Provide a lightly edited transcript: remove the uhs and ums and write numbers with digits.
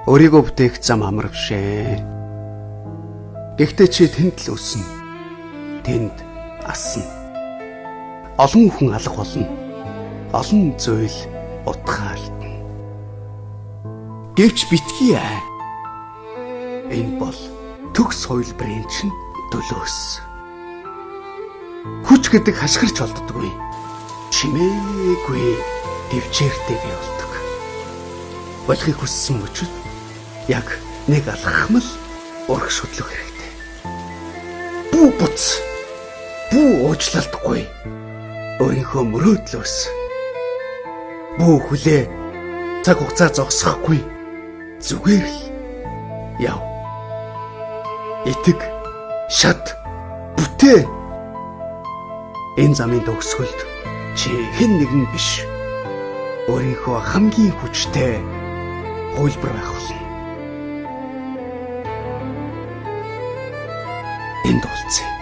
Өөрийгөө бүтээх зам амар бишээ. Гэхдээ чи тэнд л өснө. Тэнд асна. Олон хүн алга болно. Олон зүйл утгаа алдна. Гэвч битгий аа. Энэ бол төгс хувилбарын чинь төлөөс. Хүч гэдэг хашгирч олддоггүй. Чимээгүй төвчээртэйгээ болдог. Болохыг хүссэн мөчөд яг нэг алхахмал урах шүтлөх хэрэгтэй. Бүү буц. Бүү уучлалдаггүй. Өөрийнхөө мөрөөдлөөс. Бүү хүлээ. Цаг хугацаа зогсохгүй. Зүгээр л яв. Итэг, шат, бүтээ. Энэ замын төгсгөлд чи хэн нэгэн биш. Өөрийнхөө хамгийн хүчтэй хувилбар байх болно. Энд болцъя.